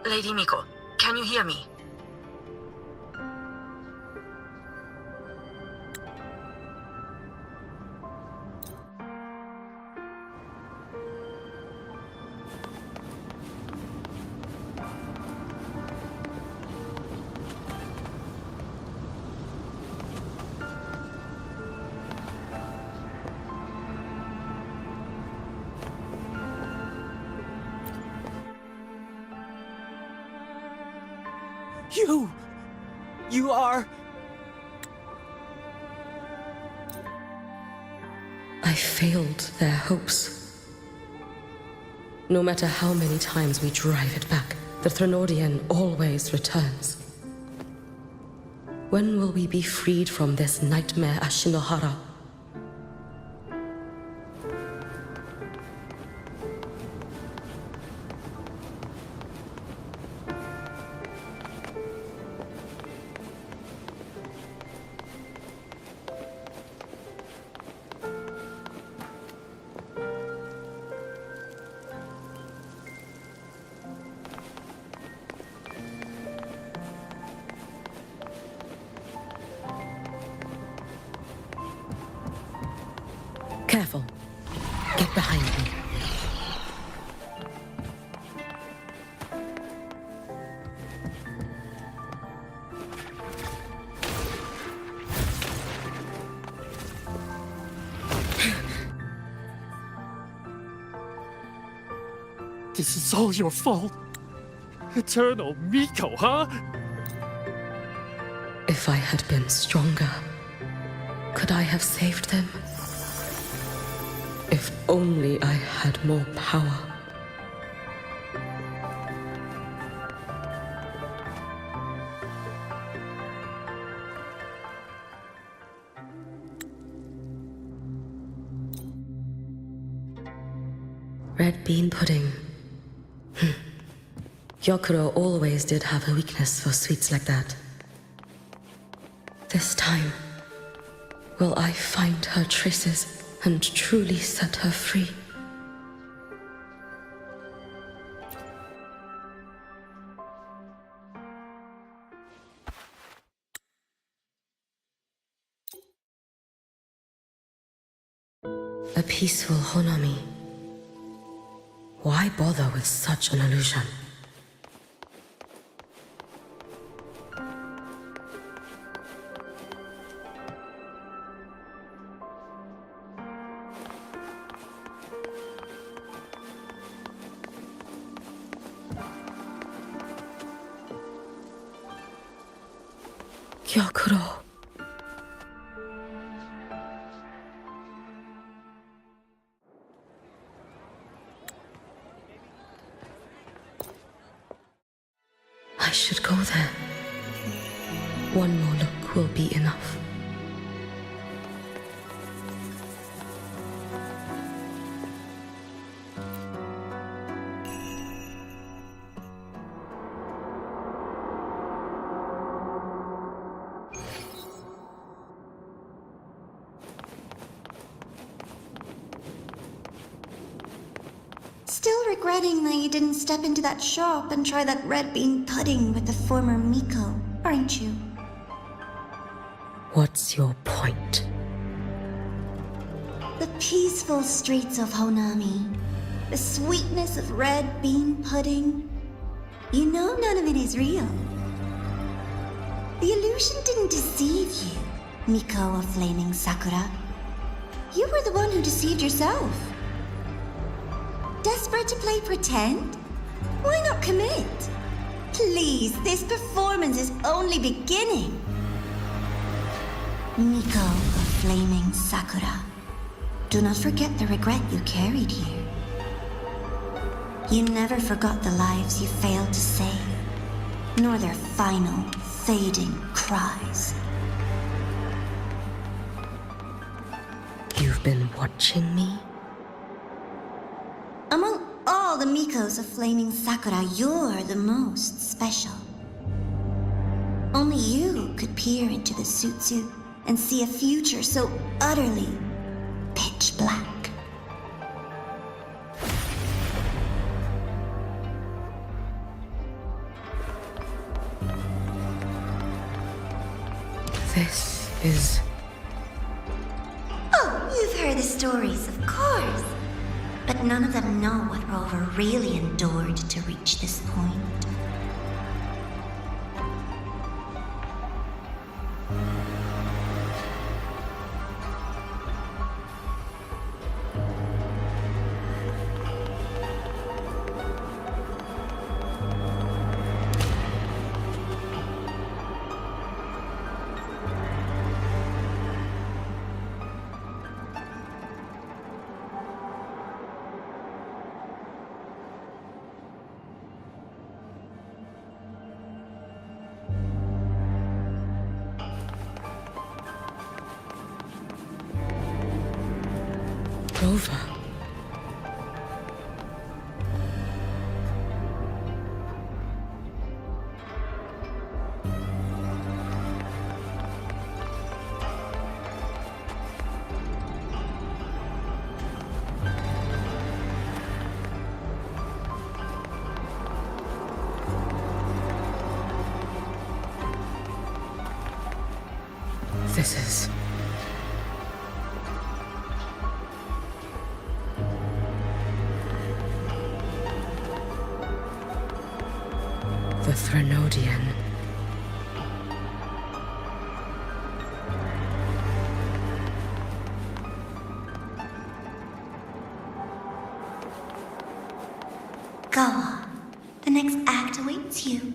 Lady Miko, can you hear me? You are... I failed their hopes. No matter how many times we drive it back, the Threnodian always returns. When will we be freed from this nightmare Ashinohara? Careful. Get behind me. This is all your fault. Eternal Miko, huh? If I had been stronger, could I have saved them? If only I had more power. Red bean pudding. Gyokuro always did have a weakness for sweets like that. This time, will I find her traces and truly set her free? A peaceful Honami. Why bother with such an illusion? Gyokuro. I should go there. One more look will be enough. regretting that you didn't step into that shop and try that red bean pudding with the former Miko, aren't you? What's your point? The peaceful streets of Honami, the sweetness of red bean pudding. You know none of it is real. The illusion didn't deceive you, Miko of Flaming Sakura. You were the one who deceived yourself. Desperate to play pretend? Why not commit? Please, this performance is only beginning. Miko of Flaming Sakura, do not forget the regret you carried here. You never forgot the lives you failed to save, nor their final, fading cries. You've been watching me? Among all the Mikos of Flaming Sakura, you're the most special. Only you could peer into the Sutsu and see a future so utterly pitch black. This is... Oh, you've heard the stories, of course. But none of them know what Rover really endured to reach this point. Rover. This is... the Threnodian. Go on. The next act awaits you.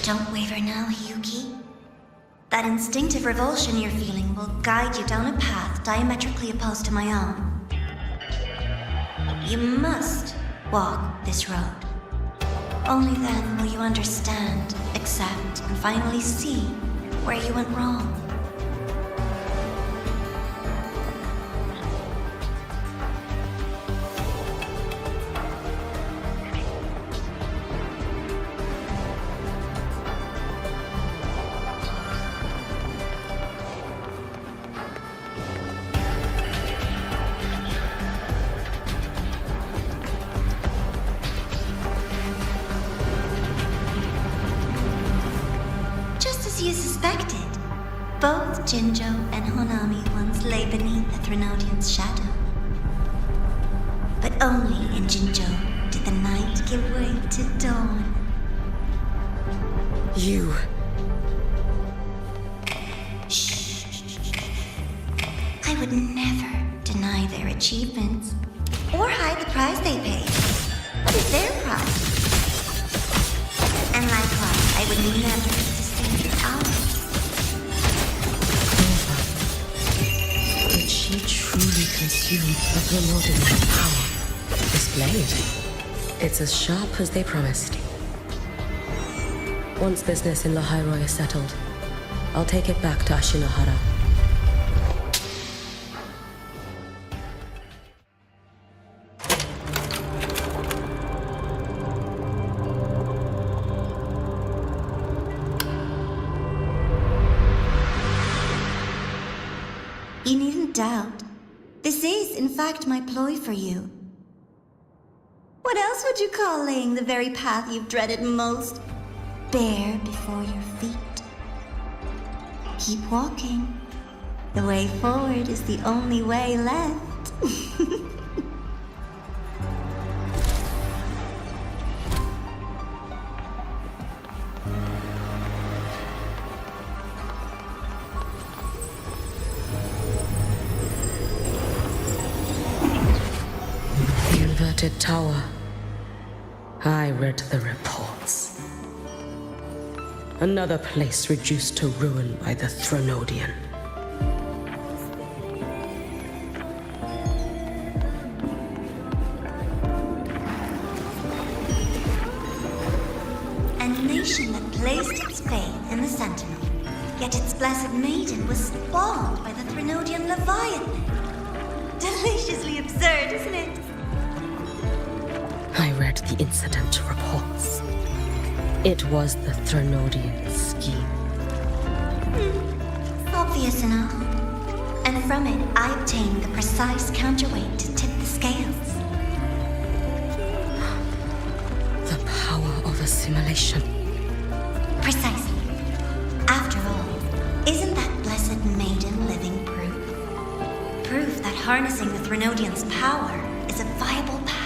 Don't waver now, Hyuki. That instinctive revulsion you're feeling will guide you down a path diametrically opposed to my own. You must walk this road. Only then will you understand, accept, and finally see where you went wrong. You suspected. Both Jinjo and Honami once lay beneath the Threnodian's shadow. But only in Jinjo did the night give way to dawn. You... Shh. I would never deny their achievements or hide the price they paid. What is their price? And likewise, I would never Did she truly consume the Threnodian's power? This blade. It's as sharp as they promised. Once business in Lahairoi is settled, I'll take it back to Ashinohara. You needn't doubt. This is, in fact, my ploy for you. What else would you call laying the very path you've dreaded most bare before your feet? Keep walking. The way forward is the only way left. Tower. I read the reports. Another place reduced to ruin by the Threnodian. A nation that placed its faith in the Sentinel, yet its blessed maiden was spawned by the Threnodian Leviathan. Deliciously absurd, isn't it? I read the incident reports. It was the Threnodian scheme. Obvious enough. And from it, I obtained the precise counterweight to tip the scales. The power of assimilation. Precisely. After all, isn't that blessed maiden living proof? Proof that harnessing the Threnodian's power is a viable path.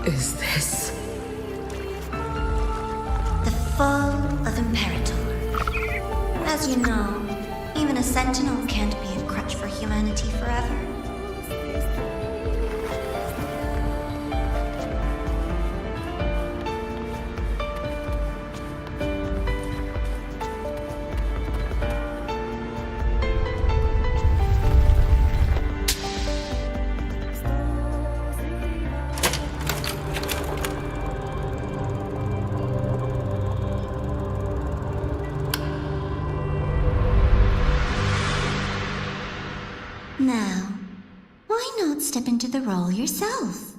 Is this... the fall of Imperator. As you know, even a sentinel can't be a crutch for humanity forever. Now, why not step into the role yourself?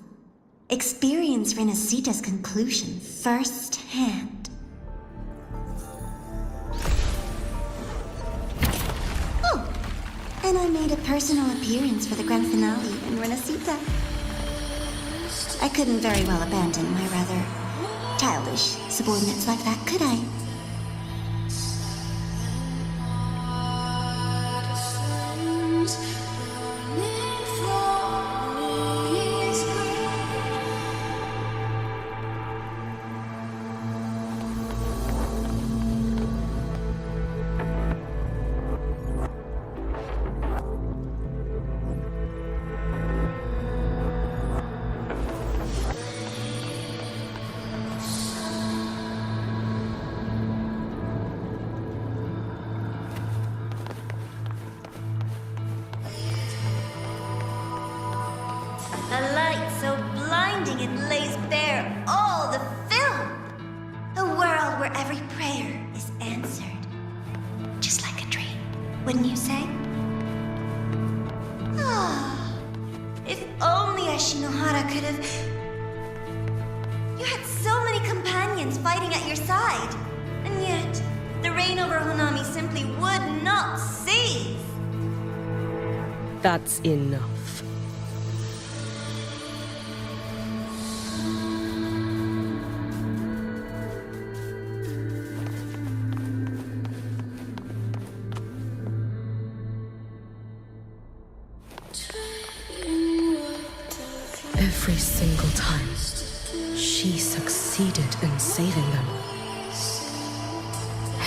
Experience Renacita's conclusion firsthand. Oh, and I made a personal appearance for the grand finale in Renacita. I couldn't very well abandon my rather childish subordinates like that, could I? coming and lays bare all the film. A world where every prayer is answered. Just like a dream, wouldn't you say? Ah, if only Ashinohara could have... You had so many companions fighting at your side, and yet the reign over Honami simply would not cease. That's enough. Every single time, she succeeded in saving them.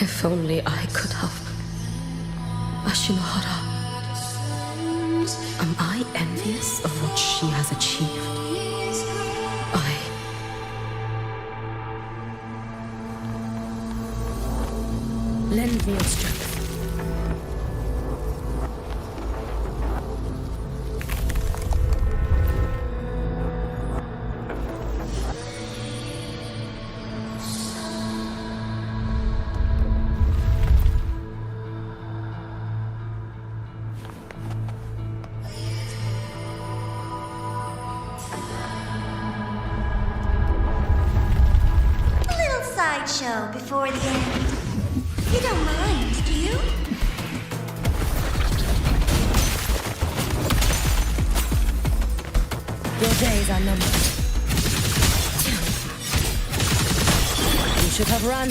If only I could have. Ashinohara. Am I envious of what she has achieved? Lend me your strength. Show before the end. You don't mind, do you? Your days are numbered. You should have run.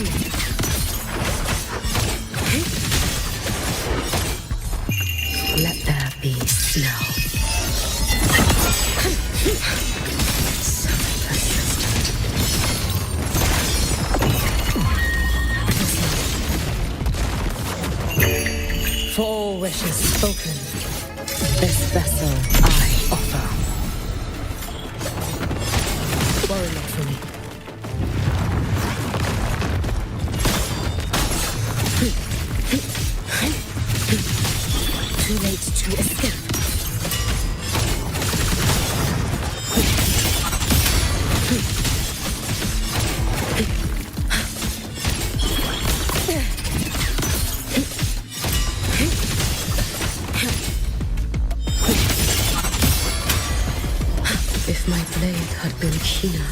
Let there be snow. So persistent. For all wishes spoken, this vessel I offer. Worry not for me. Too late to escape. If my blade had been keener,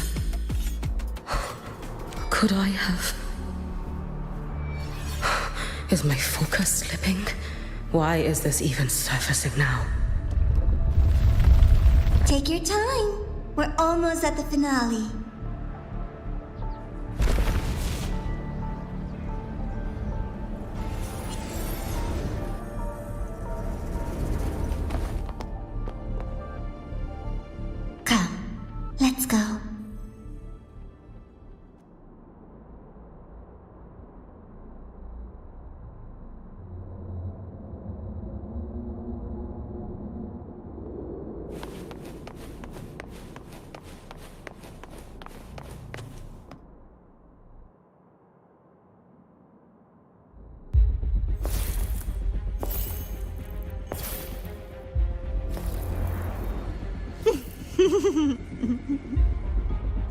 could I have... Is my focus slipping? Why is this even surfacing now? Take your time. We're almost at the finale. Come, let's go.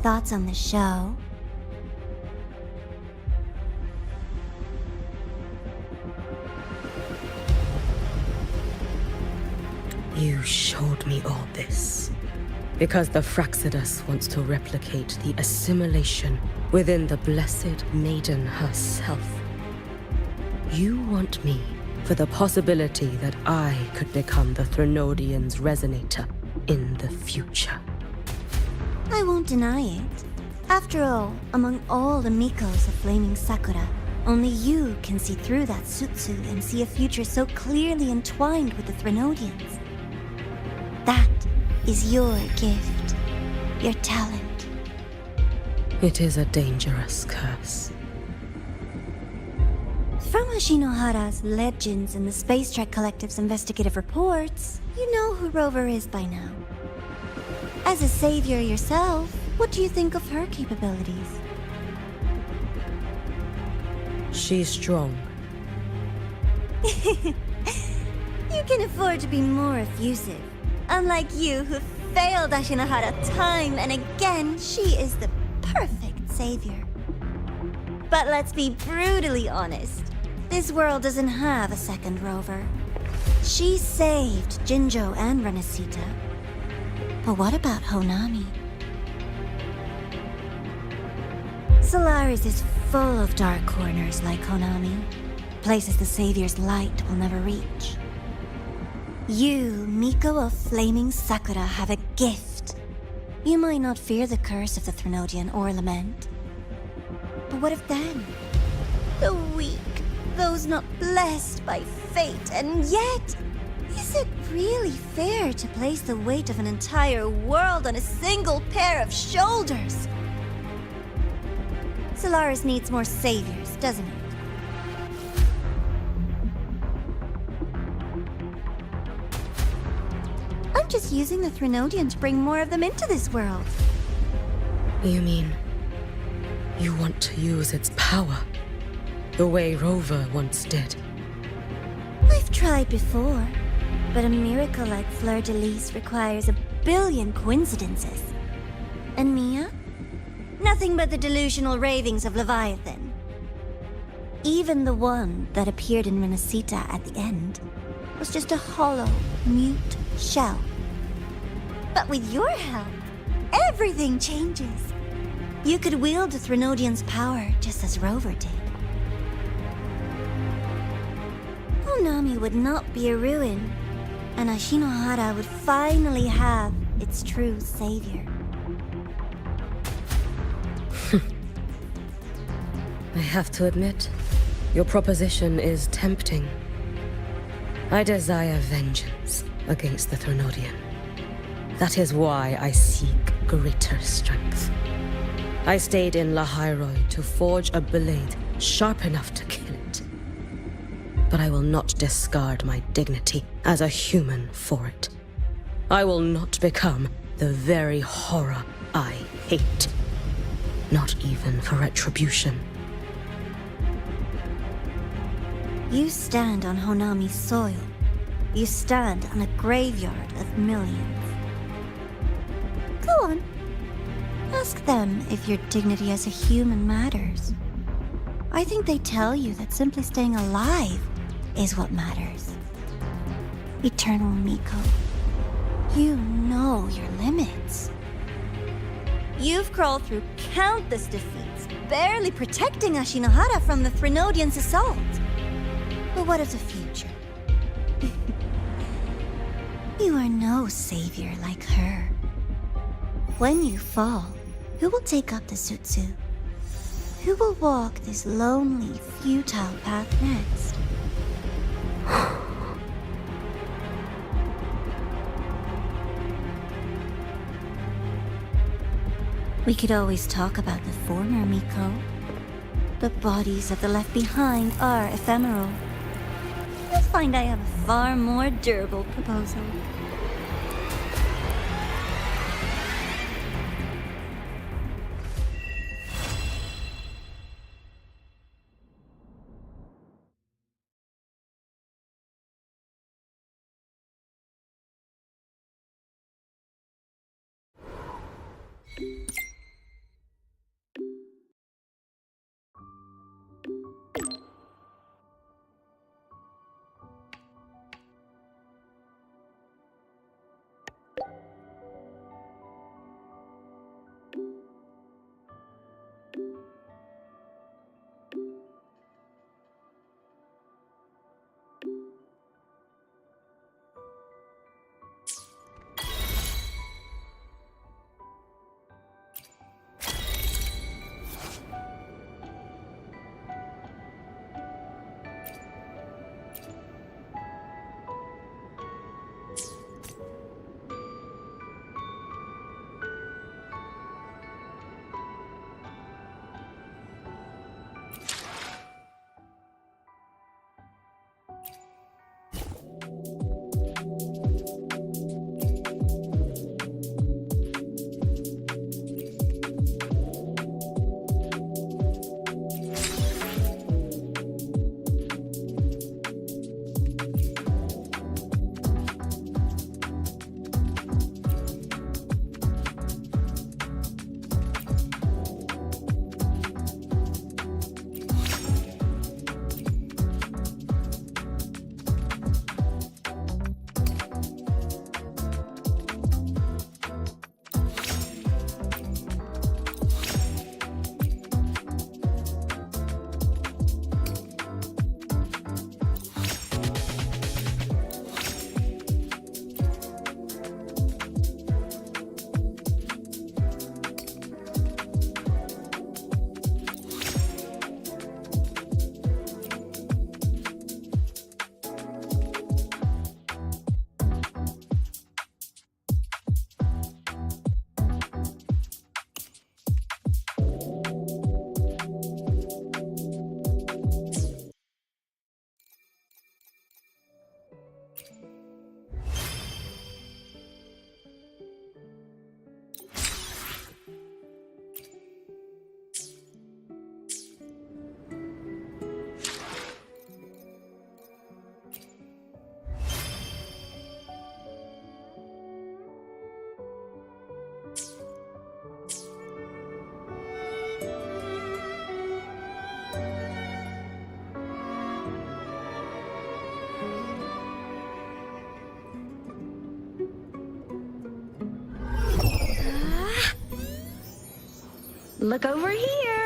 Thoughts on the show? You showed me all this because the Fraxidus wants to replicate the assimilation within the Blessed Maiden herself. You want me for the possibility that I could become the Threnodian's resonator in the future. I won't deny it. After all, among all the Mikos of Flaming Sakura, only you can see through that Sutsu and see a future so clearly entwined with the Threnodians. That is your gift, your talent. It is a dangerous curse. From Ashinohara's legends and the Space Trek Collective's investigative reports, you know who Rover is by now. As a savior yourself, what do you think of her capabilities? She's strong. You can afford to be more effusive, unlike you who failed Ashinahara time and again, she is the perfect savior. But let's be brutally honest. This world doesn't have a second rover. She saved Jinjo and Renesita. But what about Honami? Solaris is full of dark corners like Honami. Places the Savior's light will never reach. You, Miko of Flaming Sakura, have a gift. You might not fear the curse of the Threnodian or lament. But what of them? The weak, those not blessed by fate, and yet, is it really fair to place the weight of an entire world on a single pair of shoulders? Solaris needs more saviors, doesn't it? I'm just using the Threnodian to bring more of them into this world. You mean you want to use its power the way Rover once did? I've tried before, but a miracle like Fleur-de-Lis requires a billion coincidences. And Mia? Nothing but the delusional ravings of Leviathan. Even the one that appeared in Renesita at the end was just a hollow, mute shell. But with your help, everything changes. You could wield the Threnodian's power just as Rover did. Honami would not be a ruin, and Ashinohara would finally have its true savior. I have to admit, your proposition is tempting. I desire vengeance against the Threnodian. That is why I seek greater strength. I stayed in Lahairoi to forge a blade sharp enough to kill it. But I will not discard my dignity as a human for it. I will not become the very horror I hate. Not even for retribution. You stand on Honami's soil. You stand on a graveyard of millions. Go on. Ask them if your dignity as a human matters. I think they tell you that simply staying alive is what matters. Eternal Miko, you know your limits. You've crawled through countless defeats, barely protecting Ashinohara from the Threnodian's assault. But what of the future? You are no savior like her. When you fall, who will take up the Sutsu? Who will walk this lonely, futile path next? We could always talk about the former, Miko. The bodies of the left behind are ephemeral. You'll find I have a far more durable proposal. Look over here!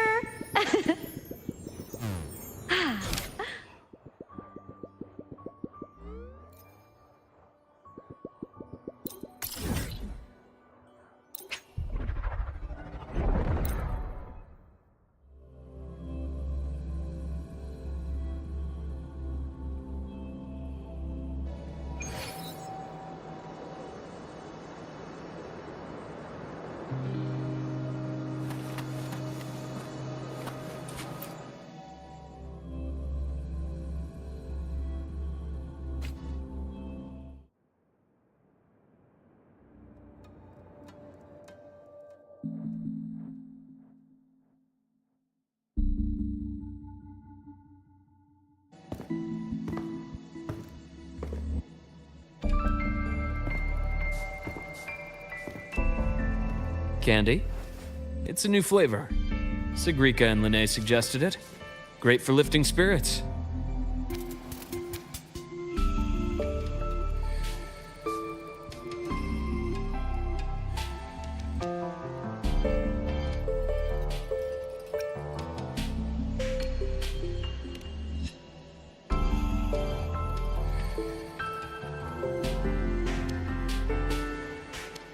Candy? It's a new flavor. Sigrika and Linnae suggested it. Great for lifting spirits.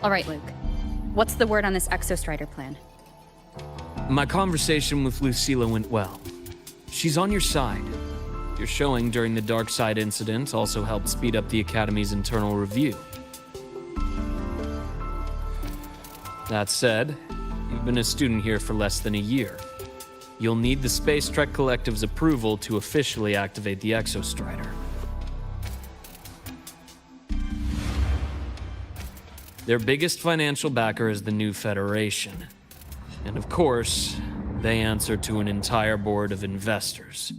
All right, Luke. What's the word on this Exostrider plan? My conversation with Lucilla went well. She's on your side. Your showing during the Dark Side incident also helped speed up the Academy's internal review. That said, you've been a student here for less than a year. You'll need the Space Trek Collective's approval to officially activate the Exostrider. Their biggest financial backer is the New Federation. And of course, they answer to an entire board of investors.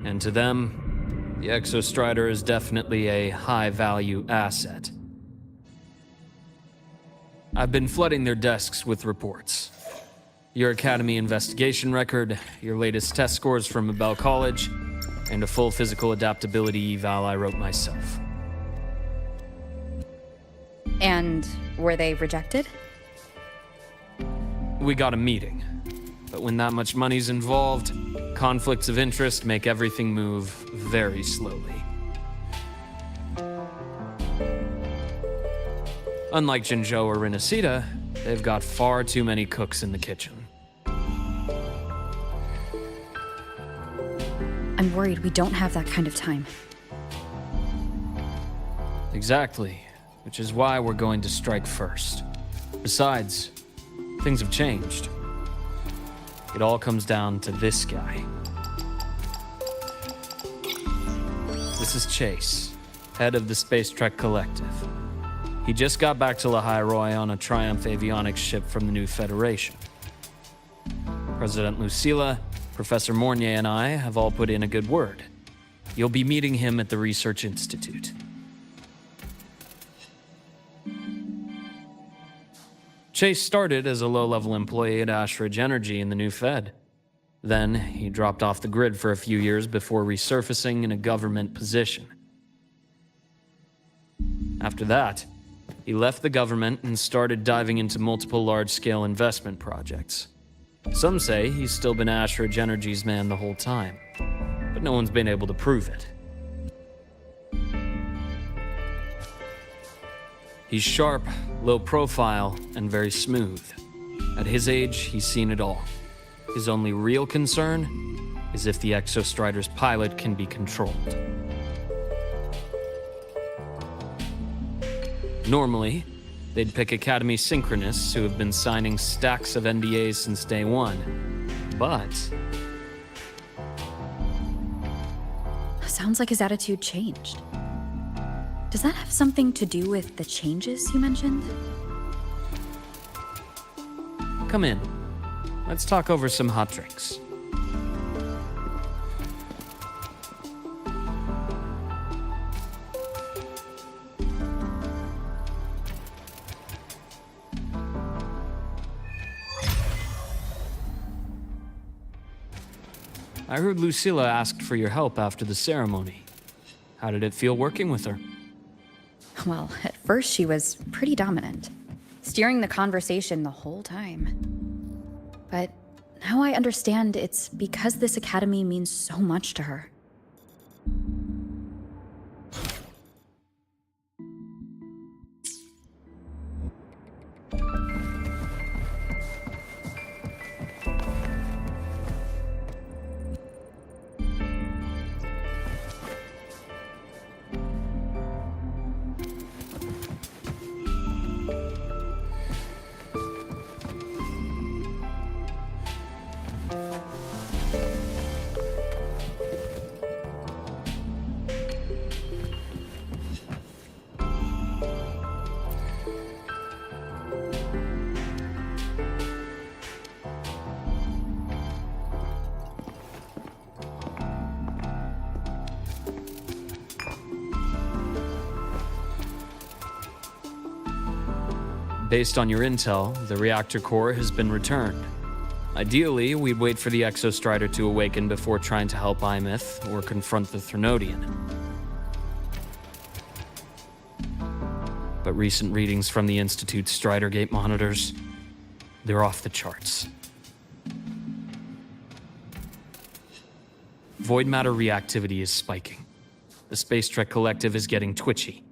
And to them, the Exostrider is definitely a high-value asset. I've been flooding their desks with reports. Your Academy investigation record, your latest test scores from Abel College, and a full physical adaptability eval I wrote myself. And were they rejected? We got a meeting. But when that much money's involved, conflicts of interest make everything move very slowly. Unlike Jinzhou or Rinasida, they've got far too many cooks in the kitchen. I'm worried we don't have that kind of time. Exactly, which is why we're going to strike first. Besides, things have changed. It all comes down to this guy. This is Chase, head of the Space Trek Collective. He just got back to Lahai on a Triumph avionics ship from the New Federation. President Lucilla, Professor Mornier, and I have all put in a good word. You'll be meeting him at the Research Institute. Chase started as a low-level employee at Ashridge Energy in the New Fed. Then, he dropped off the grid for a few years before resurfacing in a government position. After that, he left the government and started diving into multiple large-scale investment projects. Some say he's still been Ashridge Energy's man the whole time, but no one's been able to prove it. He's sharp, low profile, and very smooth. At his age, he's seen it all. His only real concern is if the Exostrider's pilot can be controlled. Normally, they'd pick Academy synchronists who have been signing stacks of NDAs since day one. But Sounds like his attitude changed. Does that have something to do with the changes you mentioned? come in. Let's talk over some hot drinks. I heard Lucilla asked for your help after the ceremony. How did it feel working with her? Well, at first she was pretty dominant. steering the conversation the whole time. But now I understand it's because this academy means so much to her. Based on your intel, the reactor core has been returned. Ideally, we'd wait for the Exostrider to awaken before trying to help Imith or confront the Threnodian. But recent readings from the Institute's Strider Gate monitors, they're off the charts. Void matter reactivity is spiking. The Space Trek Collective is getting twitchy.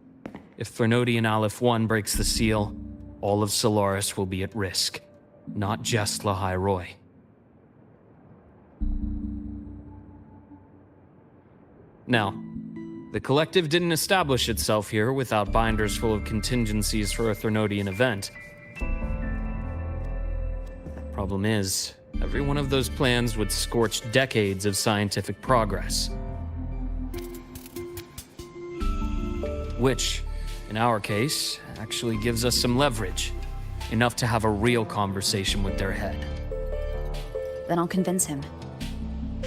If Threnodian Aleph 1 breaks the seal, all of Solaris will be at risk, not just Lahai Roy. Now, the Collective didn't establish itself here without binders full of contingencies for a Threnodian event. Problem is, every one of those plans would scorch decades of scientific progress. Which, in our case, actually gives us some leverage. Enough to have a real conversation with their head. Then I'll convince him.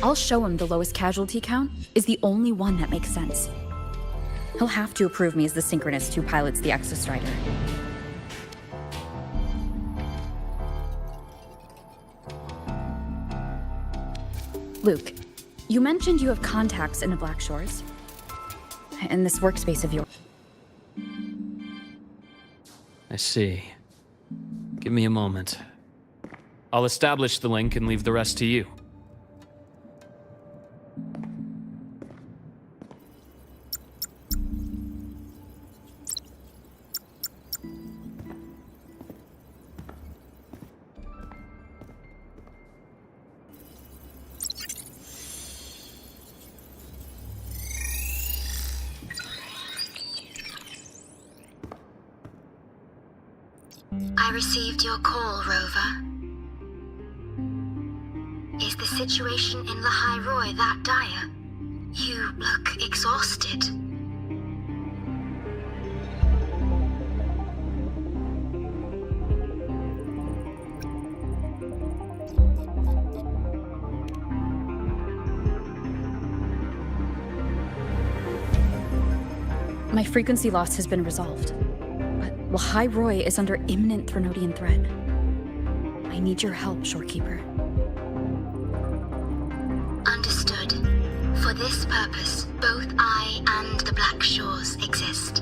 I'll show him the lowest casualty count is the only one that makes sense. He'll have to approve me as the synchronist who pilots the Exostrider. Luke, you mentioned you have contacts in the Black Shores. In this workspace of yours. I see. Give me a moment. I'll establish the link and leave the rest to you. I received your call, Rover. Is the situation in Lahai Roy that dire? You look exhausted. My frequency loss has been resolved. Lahai Roy is under imminent Threnodian threat. I need your help, Shorekeeper. Understood. For this purpose, both I and the Black Shores exist.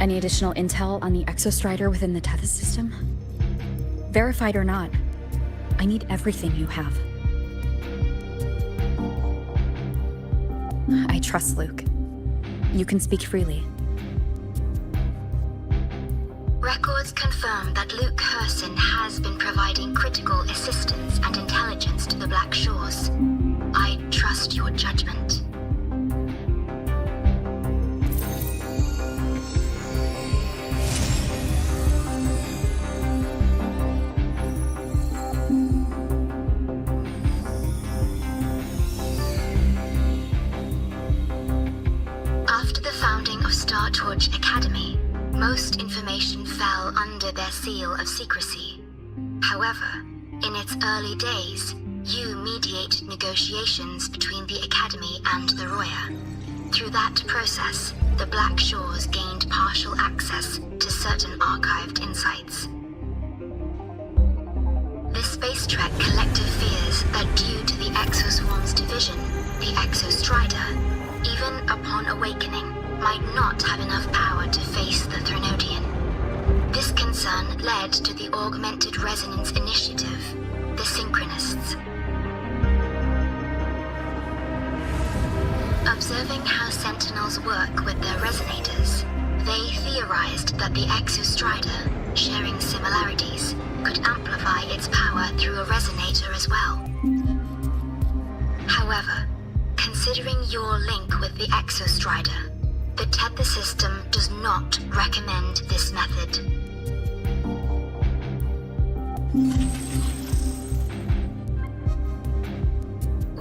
Any additional intel on the Exostrider within the Tethys system? Verified or not, I need everything you have. I trust Luke. You can speak freely. Records confirm that Luke Herson has been providing critical assistance and intelligence to the Black Shores. I trust your judgment. Torch Academy, most information fell under their seal of secrecy. However, in its early days, you mediate negotiations between the Academy and the Roya. Through that process, the Black Shores gained partial access to certain archived insights. This space Space Trek collective fears that due to the Exoswarm's division, the Exostrider, even upon awakening, might not have enough power to face the Threnodian. This concern led to the Augmented Resonance Initiative, the Synchronists. Observing how Sentinels work with their resonators, they theorized that the Exostrider, sharing similarities, could amplify its power through a resonator as well. However, considering your link with the Exostrider, the Tether system does not recommend this method.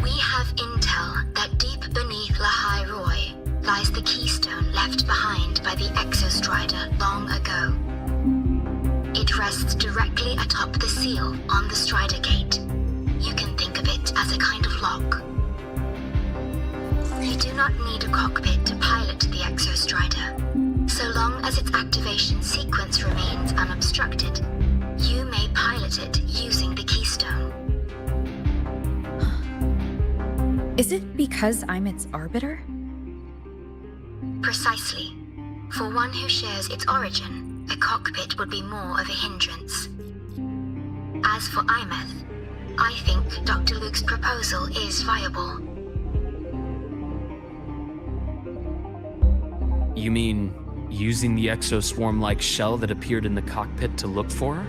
We have intel that deep beneath Lahai Roy lies the keystone left behind by the Exostrider long ago. It rests directly atop the seal on the Strider Gate. You can think of it as a kind of lock. You do not need a cockpit to pilot the Exostrider. So long as its activation sequence remains unobstructed, you may pilot it using the keystone. Is it because I'm its arbiter? Precisely. For one who shares its origin, a cockpit would be more of a hindrance. As for Imeth, I think Dr. Luke's proposal is viable. You mean using the exoswarm-like shell that appeared in the cockpit to look for her?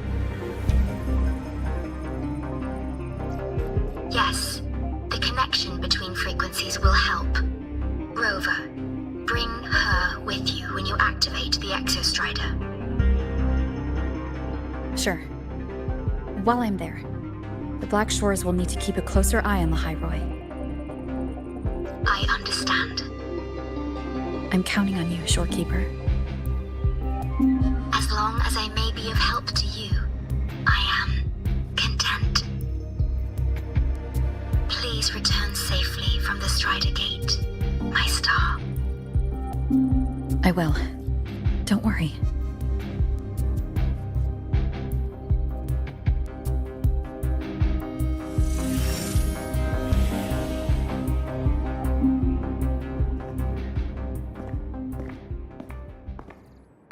Yes, the connection between frequencies will help. Rover, bring her with you when you activate the Exostrider. Sure. While I'm there, the Black Shores will need to keep a closer eye on the High Roy. I understand. I'm counting on you, Shorekeeper. As long as I may be of help to you, I am content. Please return safely from the Strider Gate, my star. I will. Don't worry.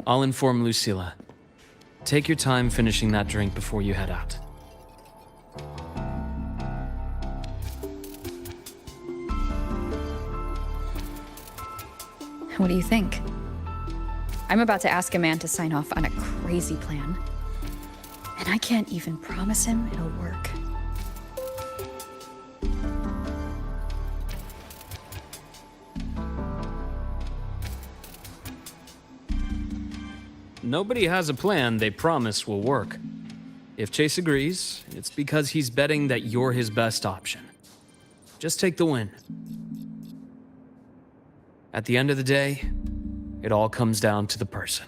I'll inform Lucilla. Take your time finishing that drink before you head out. What do you think? I'm about to ask a man to sign off on a crazy plan. And I can't even promise him it'll work. Nobody has a plan they promise will work. If Chase agrees, it's because he's betting that you're his best option. Just take the win. At the end of the day, it all comes down to the person.